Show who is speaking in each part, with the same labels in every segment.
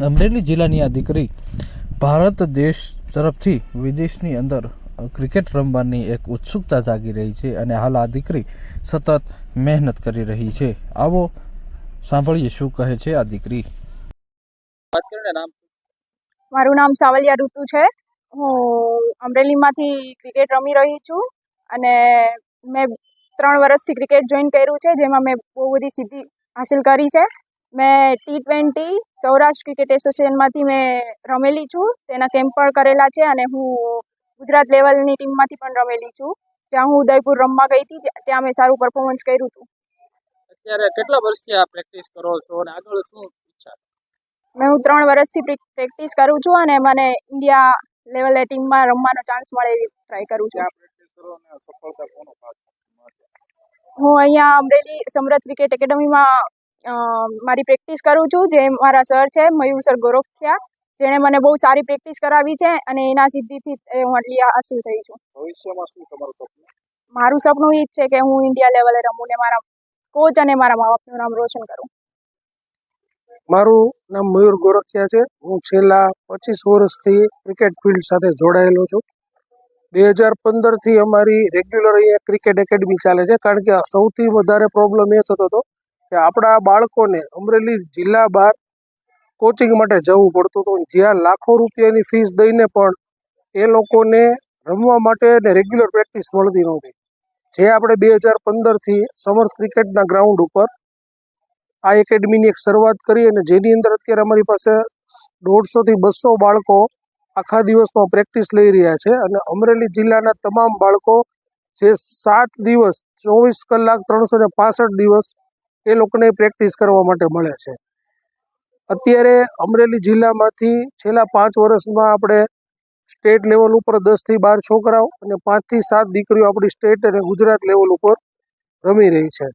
Speaker 1: અમરેલી જિલ્લાની આ દીકરી ભારત દેશ તરફથી વિદેશની અંદર ક્રિકેટ રમવાની એક ઉત્સુકતા જાગી રહી છે અને હાલ આ દીકરી સતત મહેનત કરી રહી છે. આવો સાંભળીએ શું કહે છે આ દીકરી.
Speaker 2: મારું નામ સાવલિયા ઋતુ છે. હું અમરેલીમાંથી ક્રિકેટ રમી રહી છું અને મેં 3 વર્ષથી ક્રિકેટ જોઈન કર્યું છે, જેમાં મેં બહુ બધી સિદ્ધિ હાસિલ કરી છે. મેં T20 સૌરાષ્ટ્ર ક્રિકેટ એસોસિએશનમાંથી મેં રમેલી છું, તેના કેમ્પ પણ કરેલા છે અને હું ગુજરાત લેવલની ટીમમાંથી પણ રમેલી છું. જ્યાં હું ઉદયપુર રમવા ગઈ હતી, ત્યાં મેં સારું પરફોર્મન્સ કર્યું હતું.
Speaker 3: અત્યારે કેટલા વર્ષથી આ પ્રેક્ટિસ કરો છો અને આગળ શું ઈચ્છા?
Speaker 2: હું 3 વર્ષથી પ્રેક્ટિસ કરું છું અને મને ઇન્ડિયા લેવલે ટીમમાં રમવાનો ચાન્સ મળે એવી ટ્રાય કરું છું.
Speaker 3: આ પ્રેક્ટિસ કરો અને સફળતા કોનો ભાગ?
Speaker 2: હું અહીંયા અમરેલી સમરથ ક્રિકેટ એકેડમીમાં મારી પ્રેક્ટિસ કરું છું, જે મારા સર છે મયુર સર ગોરખિયા, જેણે મને બહુ સારી પ્રેક્ટિસ કરાવી છે અને એના સિદ્ધિથી હું આટલી હાસિલ થઈ છું.
Speaker 3: ભવિષ્યમાં શું તમારું સપનું?
Speaker 2: મારું સપનું એ જ છે કે હું ઇન્ડિયા લેવલે રમું ને મારા કોચ અને મારા મા બાપનું નામ રોશન કરું.
Speaker 4: મારું નામ મયુર ગોરખિયા છે. હું છેલ્લા 25 વર્ષથી ક્રિકેટ ફિલ્ડ સાથે જોડાયેલો છું. 2015થી અમારી રેગ્યુલર અહીંયા ક્રિકેટ એકેડમી ચાલે છે, કારણ કે સૌથી વધારે પ્રોબ્લેમ એ થતો હતો કે આપણા બાળકોને અમરેલી જિલ્લા બહાર કોચિંગ માટે જવું પડતું હતું, જ્યાં લાખો રૂપિયાની ફીસ દઈને પણ એ લોકોને રમવા માટે ને રેગ્યુલર પ્રેક્ટિસ મળતી નહોતી. જે આપણે 2015થી સમર્થ ક્રિકેટના ગ્રાઉન્ડ ઉપર આ એકેડમીની એક શરૂઆત કરી અને જેની અંદર અત્યારે અમારી પાસે 150 થી 200 બાળકો આખા દિવસમાં પ્રેક્ટિસ લઈ રહ્યા છે અને અમરેલી જિલ્લાના તમામ બાળકો જે 7 દિવસ 24 કલાક 365 દિવસ એ લોકોને પ્રેક્ટિસ કરવા માટે મળે છે. અત્યારે અમરેલી જિલ્લામાંથી છેલ્લા 5 વર્ષમાં આપણે સ્ટેટ લેવલ ઉપર 10 થી 12 છોકરાઓ અને 5 થી 7 દીકરીઓ આપણી સ્ટેટ અને ગુજરાત લેવલ ઉપર રમી રહી છે.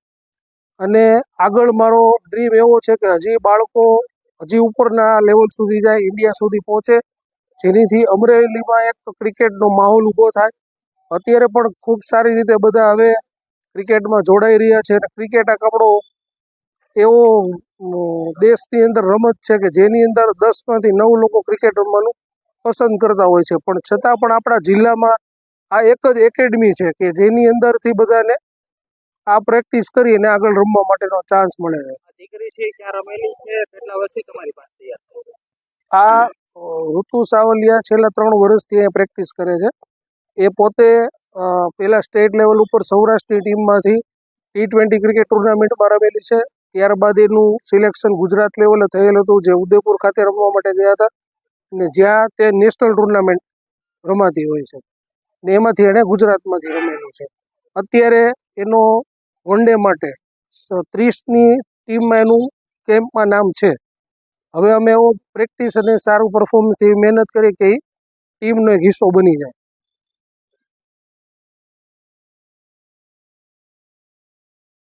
Speaker 4: અને આગળ મારો ડ્રીમ એવો છે કે હજી બાળકો હજી ઉપરના લેવલ સુધી જાય, ઇન્ડિયા સુધી પહોંચે, જેનીથી અમરેલીમાં એક ક્રિકેટનો માહોલ ઊભો થાય. અત્યારે પણ ખૂબ સારી રીતે બધા હવે ક્રિકેટમાં જોડાઈ રહ્યા છે અને ક્રિકેટ આ આપણો એવો દેશની અંદર રમત છે કે જેની અંદર 10માંથી 9 લોકો ક્રિકેટ રમવાનું પસંદ કરતા હોય છે, પણ છતાં પણ આપણા જિલ્લામાં આ એક જ એકેડમી છે કે જેની અંદરથી બધાને આ પ્રેક્ટિસ કરી અને આગળ રમવા માટેનો ચાન્સ મળે છે.
Speaker 3: દીકરી છે ક્યાં રમેલી છે? કેટલા વર્ષથી તમારી પાસે તૈયાર?
Speaker 4: આ ઋતુ સાવલિયા છેલ્લા 3 વર્ષથી અહીંયા પ્રેક્ટિસ કરે છે. એ પોતે પહેલા સ્ટેટ લેવલ ઉપર સૌરાષ્ટ્રની ટીમમાંથી T20 ક્રિકેટ ટુર્નામેન્ટમાં રમેલી છે. ત્યારબાદ એનું સિલેક્શન ગુજરાત લેવલે થયેલું હતું, જે ઉદયપુર ખાતે રમવા માટે ગયા હતા અને જ્યાં તે નેશનલ ટુર્નામેન્ટ રમાતી હોય છે ને એમાંથી એણે ગુજરાતમાંથી રમેલું છે. અત્યારે એનો વન ડે માટે 30ની ટીમમાં એનું કેમ્પમાં નામ છે. હવે અમે એવો પ્રેક્ટિસ અને સારું પરફોર્મન્સ એવી મહેનત કરી કે એ ટીમનો એક હિસ્સો બની જાય.